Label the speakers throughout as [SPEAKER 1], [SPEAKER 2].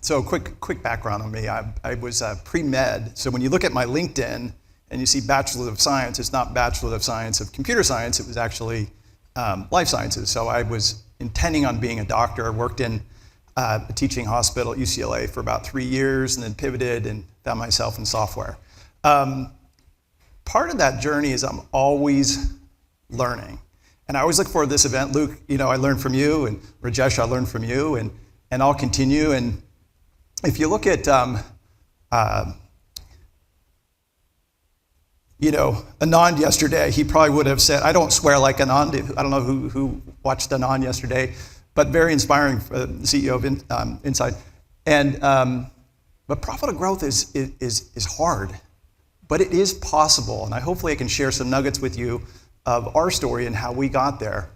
[SPEAKER 1] So quick background on me. I was pre-med, so when you look at my LinkedIn and you see Bachelor of Science, it's not Bachelor of Science of Computer Science, it was actually Life Sciences. So I was intending on being a doctor. I worked in a teaching hospital at UCLA for about 3 years and then pivoted and found myself in software. Part of that journey is I'm always learning. And I always look forward to this event. Luke, I learned from you, and Rajesh, I learned from you, and I'll continue. And if you look at, Anand yesterday, he probably would have said, I don't swear like Anand. I don't know who watched Anand yesterday, but very inspiring for the CEO of Insight. But profitable growth is hard, but it is possible. And hopefully I can share some nuggets with you of our story and how we got there.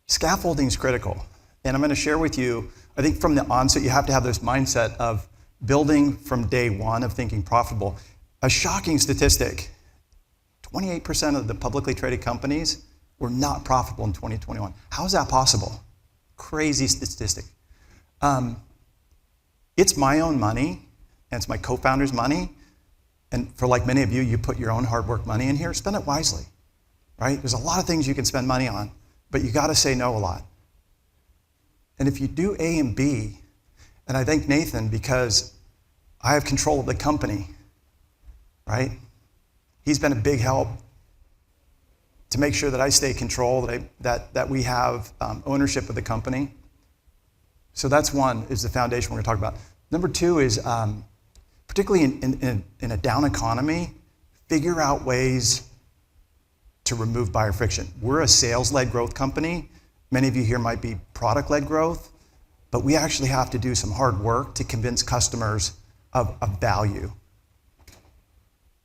[SPEAKER 1] Scaffolding is critical. And I'm going to share with you, I think from the onset, you have to have this mindset of building from day one of thinking profitable. A shocking statistic, 28% of the publicly traded companies were not profitable in 2021. How is that possible? Crazy statistic. It's my own money, and it's my co-founder's money. And for like many of you, you put your own hard work money in here, spend it wisely, right? There's a lot of things you can spend money on, but you got to say no a lot. And if you do A and B, and I thank Nathan because I have control of the company, right? He's been a big help to make sure that I stay control, that we have ownership of the company. So that's one, is the foundation we're going to talk about. Number two is, particularly in a down economy, figure out ways to remove buyer friction. We're a sales-led growth company. Many of you here might be product-led growth, but we actually have to do some hard work to convince customers of value.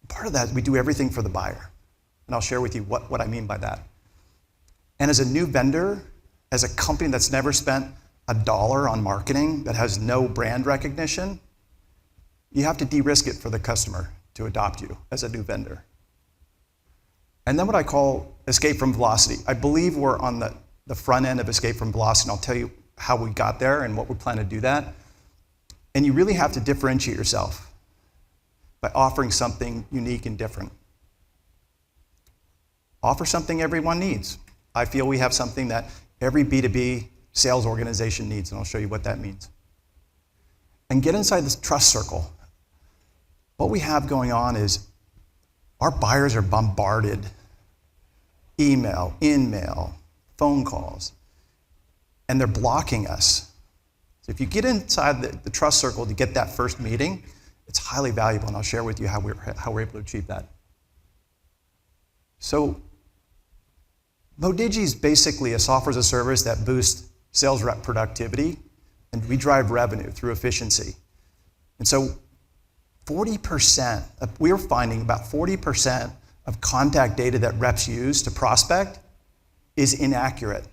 [SPEAKER 1] Part of that is we do everything for the buyer, and I'll share with you what I mean by that. And as a new vendor, as a company that's never spent $1 on marketing, that has no brand recognition, you have to de-risk it for the customer to adopt you as a new vendor. And then what I call escape from velocity. I believe we're on the front end of escape from velocity, and I'll tell you how we got there and what we plan to do that. And you really have to differentiate yourself by offering something unique and different. Offer something everyone needs. I feel we have something that every B2B sales organization needs, and I'll show you what that means. And get inside this trust circle. What we have going on is our buyers are bombarded. Email, in-mail, phone calls, and they're blocking us. So if you get inside the trust circle to get that first meeting, it's highly valuable, and I'll share with you how we're able to achieve that. So Modigie is basically a software as a service that boosts sales rep productivity, and we drive revenue through efficiency. And so 40%, we're finding about 40% of contact data that reps use to prospect is inaccurate.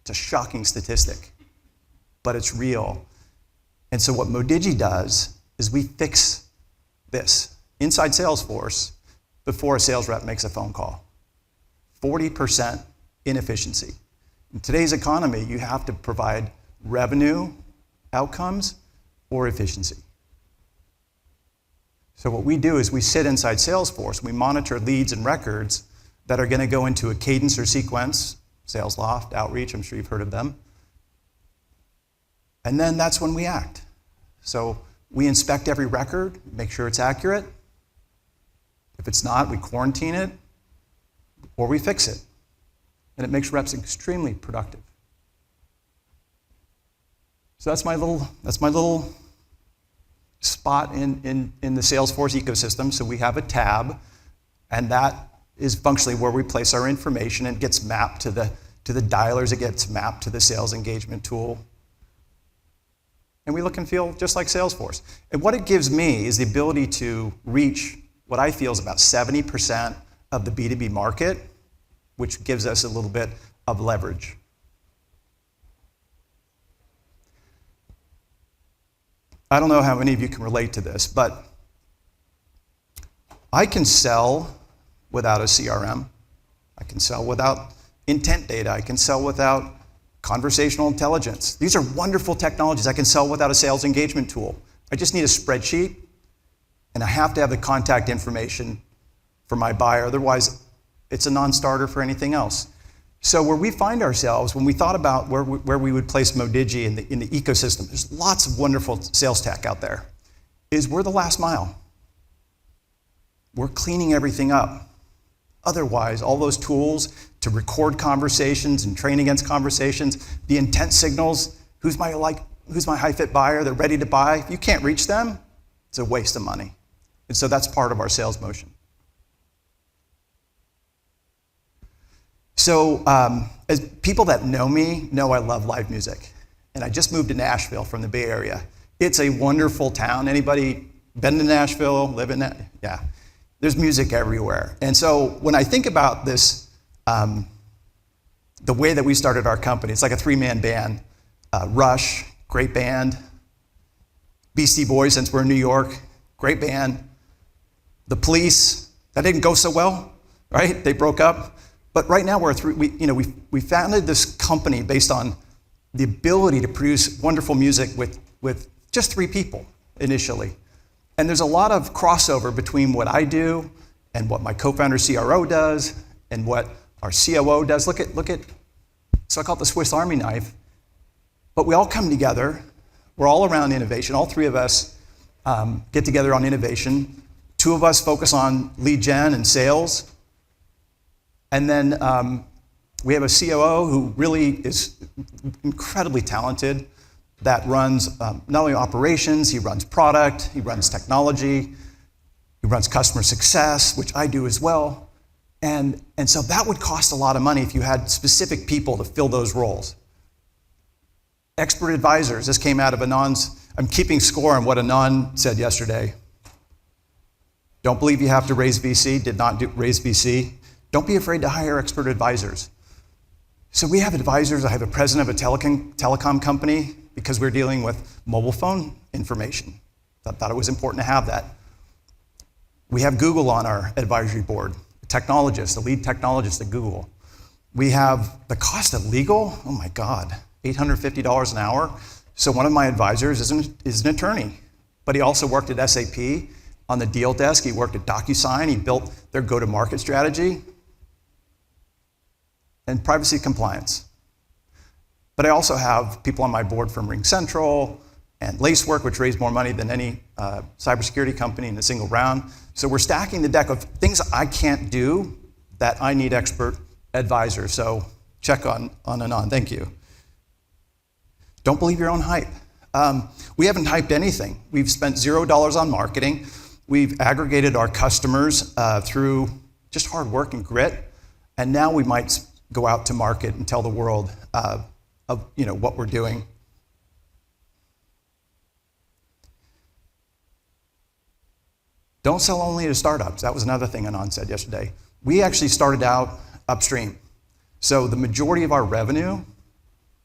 [SPEAKER 1] It's a shocking statistic, but it's real. And so what Modigie does is we fix this inside Salesforce before a sales rep makes a phone call. 40% inefficiency. In today's economy, you have to provide revenue outcomes or efficiency. So what we do is we sit inside Salesforce, we monitor leads and records that are going to go into a cadence or sequence, SalesLoft, Outreach, I'm sure you've heard of them. And then that's when we act. So we inspect every record, make sure it's accurate. If it's not, we quarantine it, or we fix it. And it makes reps extremely productive. So that's my little spot in the Salesforce ecosystem. So we have a tab, and that is functionally where we place our information, and it gets mapped to the dialers, it gets mapped to the sales engagement tool. And we look and feel just like Salesforce. And what it gives me is the ability to reach what I feel is about 70% of the B2B market, which gives us a little bit of leverage. I don't know how many of you can relate to this, but I can sell without a CRM. I can sell without intent data. I can sell without conversational intelligence. These are wonderful technologies I can sell without a sales engagement tool. I just need a spreadsheet, and I have to have the contact information for my buyer. Otherwise, it's a non-starter for anything else. So where we find ourselves, when we thought about where we would place Modigie in the ecosystem, there's lots of wonderful sales tech out there, is we're the last mile. We're cleaning everything up. Otherwise, all those tools to record conversations and train against conversations, the intent signals, who's my high-fit buyer, they're ready to buy. If you can't reach them, it's a waste of money. And so that's part of our sales motion. So as people that know me know I love live music. And I just moved to Nashville from the Bay Area. It's a wonderful town. Anybody been to Nashville, live in that? Yeah. There's music everywhere. And so when I think about this, the way that we started our company, it's like a three-man band. Rush, great band. Beastie Boys, since we're in New York, great band. The Police, that didn't go so well, right? They broke up. But right now we founded this company based on the ability to produce wonderful music with just 3 people initially. And there's a lot of crossover between what I do and what my co-founder CRO does and what our COO does. Look at, so I call it the Swiss Army knife. But we all come together. We're all around innovation. All 3 of us get together on innovation. 2 of us focus on lead gen and sales. And then we have a COO who really is incredibly talented that runs not only operations, he runs product, he runs technology, he runs customer success, which I do as well. And so that would cost a lot of money if you had specific people to fill those roles. Expert advisors, this came out of Anand's, I'm keeping score on what Anand said yesterday. Don't believe you have to raise VC, did not raise VC. Don't be afraid to hire expert advisors. So we have advisors. I have a president of a telecom company because we're dealing with mobile phone information. I thought it was important to have that. We have Google on our advisory board, a technologist, a lead technologist at Google. We have the cost of legal, oh my God, $850 an hour. So one of my advisors is an attorney, but he also worked at SAP on the deal desk. He worked at DocuSign. He built their go-to-market strategy. And privacy compliance. But I also have people on my board from RingCentral and Lacework, which raised more money than any cybersecurity company in a single round. So we're stacking the deck of things I can't do that I need expert advisors. So check on and on. Thank you. Don't believe your own hype. We haven't hyped anything. We've spent $0 on marketing. We've aggregated our customers through just hard work and grit. And now we might go out to market and tell the world of what we're doing. Don't sell only to startups. That was another thing Anand said yesterday. We actually started out upstream. So the majority of our revenue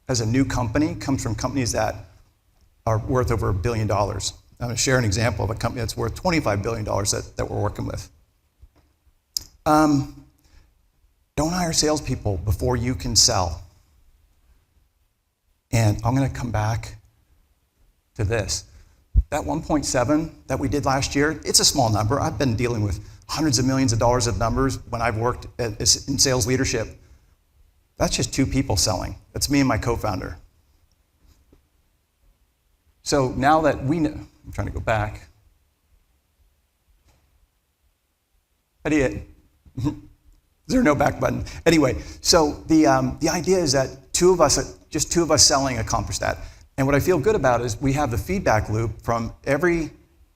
[SPEAKER 1] as a new company comes from companies that are worth over $1 billion. I'm going to share an example of a company that's worth $25 billion that we're working with. Don't hire salespeople before you can sell. And I'm going to come back to this. That 1.7 that we did last year, it's a small number. I've been dealing with hundreds of millions of dollars of numbers when I've worked in sales leadership. That's just 2 people selling. That's me and my co-founder. So now that we know, I'm trying to go back. How do you? Is there no back button? Anyway, so the idea is that just two of us selling accomplished that. And what I feel good about is we have the feedback loop from every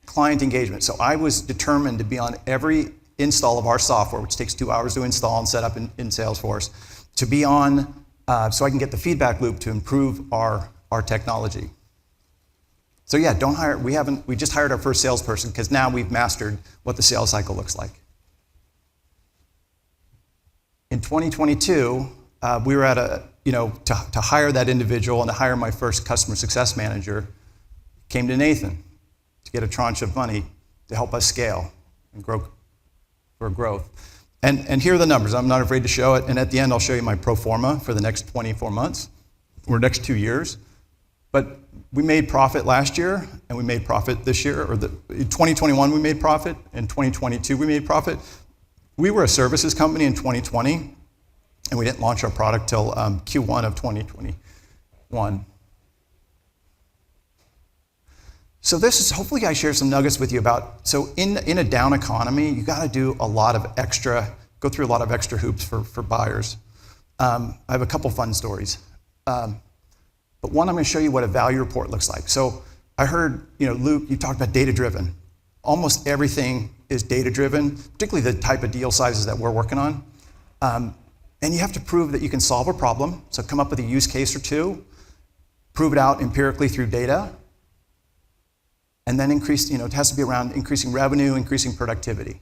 [SPEAKER 1] client engagement. So I was determined to be on every install of our software, which takes 2 hours to install and set up in Salesforce, to be on so I can get the feedback loop to improve our technology. So yeah, don't hire. We just hired our first salesperson because now we've mastered what the sales cycle looks like. In 2022, we were at to hire that individual and to hire my first customer success manager, came to Nathan to get a tranche of money to help us scale and grow for growth. And here are the numbers. I'm not afraid to show it. And at the end, I'll show you my pro forma for the next 24 months. or next 2 years. But we made profit last year, and we made profit this year, in 2021 we made profit, in 2022 we made profit. We were a services company in 2020, and we didn't launch our product till Q1 of 2021. So this is, hopefully I share some nuggets with you about, so in a down economy, you gotta do a lot of extra, go through a lot of extra hoops for buyers. I have a couple fun stories. But one, I'm gonna show you what a value report looks like. So I heard, Luke, you talked about data-driven. Almost everything is data-driven, particularly the type of deal sizes that we're working on. And you have to prove that you can solve a problem. So come up with a use case or two, prove it out empirically through data, and then increase, it has to be around increasing revenue, increasing productivity.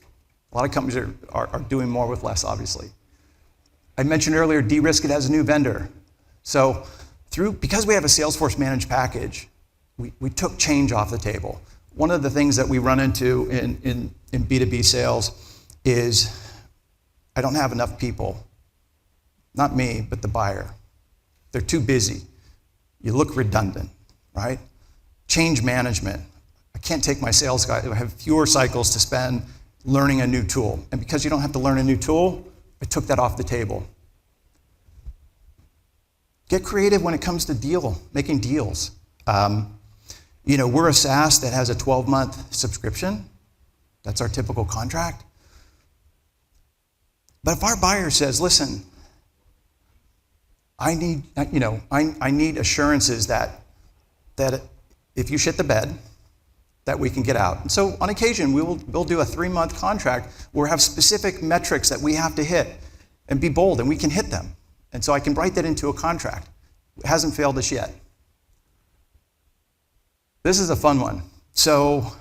[SPEAKER 1] A lot of companies are doing more with less, obviously. I mentioned earlier, de-risk it as a new vendor. So because we have a Salesforce managed package, we took change off the table. One of the things that we run into in B2B sales is I don't have enough people. Not me, but the buyer. They're too busy. You look redundant, right? Change management. I can't take my sales guy, I have fewer cycles to spend learning a new tool. And because you don't have to learn a new tool, I took that off the table. Get creative when it comes to making deals. We're a SaaS that has a 12-month subscription. That's our typical contract. But if our buyer says, listen, I need assurances that if you shit the bed, that we can get out. And so on occasion, we'll do a 3-month contract where we have specific metrics that we have to hit and be bold, and we can hit them. And so I can write that into a contract. It hasn't failed us yet. This is a fun one. So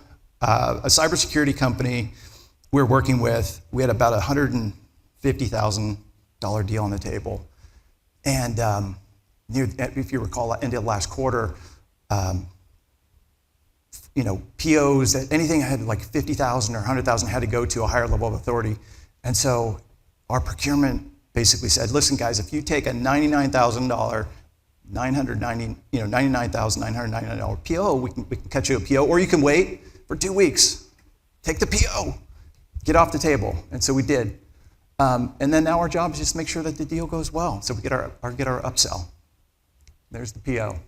[SPEAKER 1] a cybersecurity company we're working with, we had about a $150,000 deal on the table. And if you recall, at the end of last quarter, POs, that anything I had like 50,000 or 100,000 had to go to a higher level of authority. And so our procurement basically said, listen guys, if you take a $99,999 PO, we can cut you a PO, or you can wait for 2 weeks. Take the PO, get off the table. And so we did. And then now our job is just to make sure that the deal goes well, so we get our upsell. There's the PO.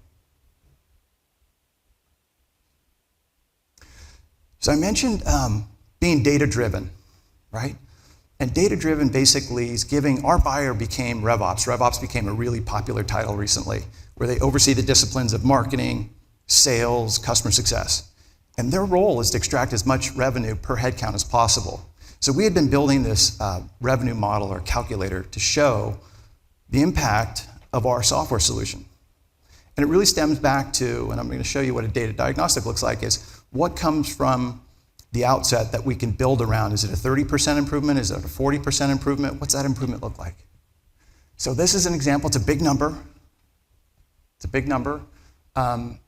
[SPEAKER 1] So I mentioned being data-driven, right? And data-driven basically is our buyer became RevOps. RevOps became a really popular title recently, where they oversee the disciplines of marketing, sales, customer success. And their role is to extract as much revenue per headcount as possible. So we had been building this revenue model or calculator to show the impact of our software solution. And it really stems back to, and I'm going to show you what a data diagnostic looks like, is what comes from the outset that we can build around. Is it a 30% improvement? Is it a 40% improvement? What's that improvement look like? So this is an example. It's a big number. It's a big number. And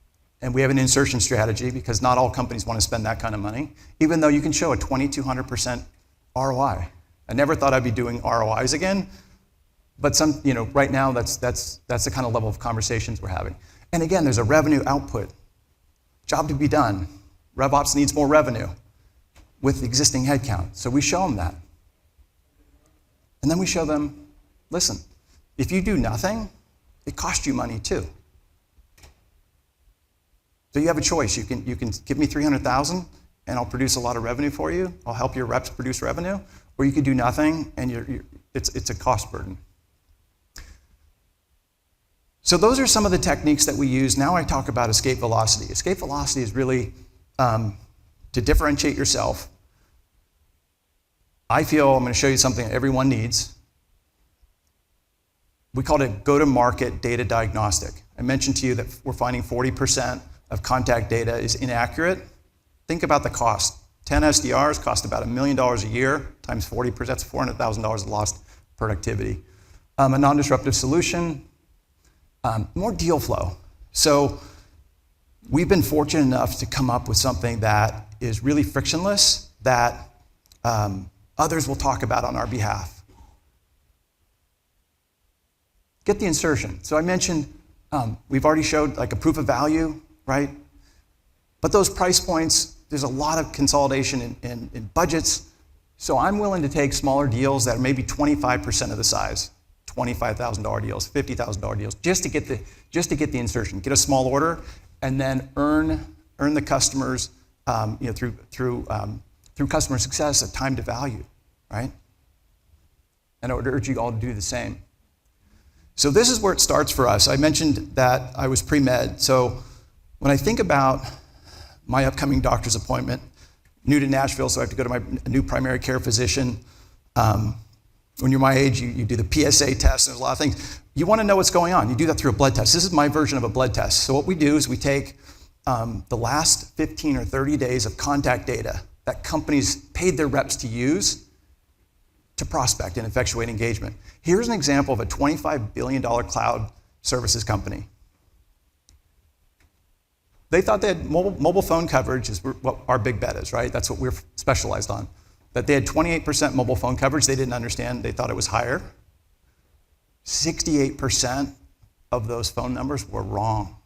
[SPEAKER 1] we have an insertion strategy because not all companies want to spend that kind of money, even though you can show a 2,200% ROI. I never thought I'd be doing ROIs again, but right now that's the kind of level of conversations we're having. And again, there's a revenue output. Job to be done. RevOps needs more revenue with the existing headcount. So we show them that. And then we show them, listen, if you do nothing, it costs you money too. So you have a choice. You can give me 300,000 and I'll produce a lot of revenue for you. I'll help your reps produce revenue. Or you could do nothing and it's a cost burden. So those are some of the techniques that we use. Now I talk about escape velocity. Escape velocity is really to differentiate yourself. I feel I'm going to show you something that everyone needs. We call it go-to-market data diagnostic. I mentioned to you that we're finding 40% of contact data is inaccurate. Think about the cost. 10 SDRs cost about $1 million a year, times 40%, that's $400,000 of lost productivity. A non-disruptive solution, more deal flow. So we've been fortunate enough to come up with something that is really frictionless, that others will talk about on our behalf. Get the insertion. So I mentioned We've already showed like a proof of value, right? But those price points, there's a lot of consolidation in budgets. So I'm willing to take smaller deals that are maybe 25% of the size, $25,000 deals, $50,000 deals, just to get the insertion, get a small order, and then earn the customers through customer success a time to value, right? And I would urge you all to do the same. So this is where it starts for us. I mentioned that I was pre-med. So when I think about my upcoming doctor's appointment, new to Nashville, so I have to go to my new primary care physician. When you're my age, you do the PSA test, and there's a lot of things. You want to know what's going on. You do that through a blood test. This is my version of a blood test. So what we do is we take the last 15 or 30 days of contact data that companies paid their reps to use to prospect and effectuate engagement. Here's an example of a $25 billion cloud services company. They thought they had mobile phone coverage is what our big bet is, right? That's what we're specialized on. That they had 28% mobile phone coverage. They didn't understand. They thought it was higher. 68% of those phone numbers were wrong.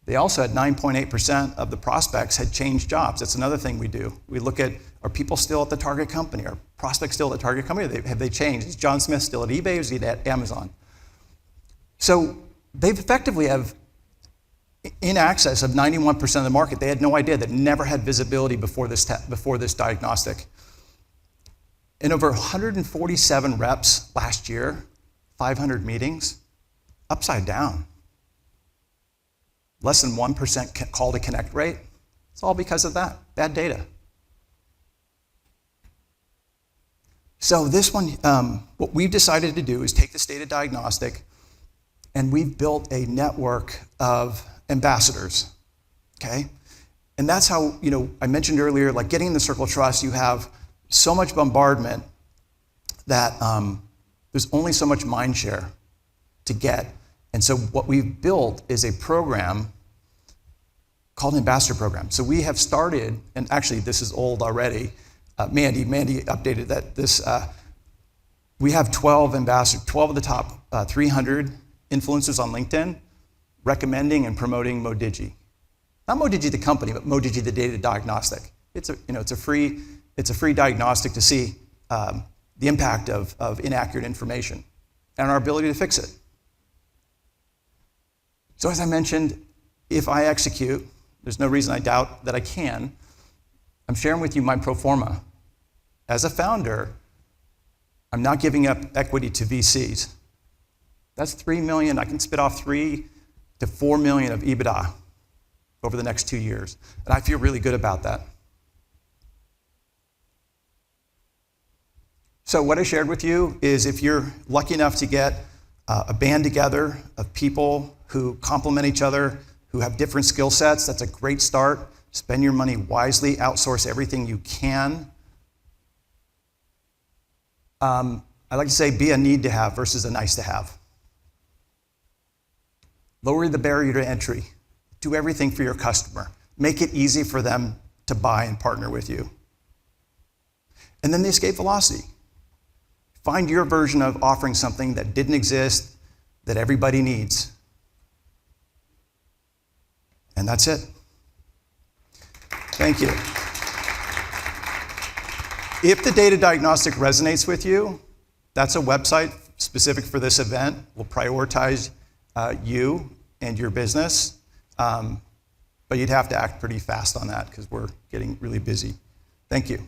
[SPEAKER 1] They also had 9.8% of the prospects had changed jobs. That's another thing we do. We look at, are people still at the target company? Are prospects still at the target company? Have they changed? Is John Smith still at eBay or is he at Amazon? So they effectively have in access of 91% of the market. They had no idea. That never had visibility before this diagnostic. In over 147 reps last year, 500 meetings, upside down. Less than 1% call to connect rate. It's all because of that, bad data. So this one, what we've decided to do is take this data diagnostic, and we've built a network of ambassadors, okay? And that's how, I mentioned earlier, like getting in the circle of trust, you have so much bombardment that there's only so much mind share to get. And so what we've built is a program called an ambassador program. So we have started, and actually this is old already. Mandy updated that. We have 12 ambassadors, 12 of the top 300 influencers on LinkedIn recommending and promoting Modigie. Not Modigie the company, but Modigie the data diagnostic. It's a free diagnostic to see the impact of inaccurate information and our ability to fix it. So as I mentioned, if I execute, there's no reason I doubt that I can. I'm sharing with you my pro forma. As a founder, I'm not giving up equity to VCs. That's $3 million. I can spit off $3 to $4 million of EBITDA over the next 2 years. And I feel really good about that. So what I shared with you is if you're lucky enough to get a band together of people who complement each other, who have different skill sets, that's a great start. Spend your money wisely, outsource everything you can. I like to say be a need to have versus a nice to have. Lower the barrier to entry. Do everything for your customer. Make it easy for them to buy and partner with you. And then the escape velocity. Find your version of offering something that didn't exist, that everybody needs. And that's it. Thank you. If the data diagnostic resonates with you, that's a website specific for this event. We'll prioritize you and your business. But you'd have to act pretty fast on that because we're getting really busy. Thank you.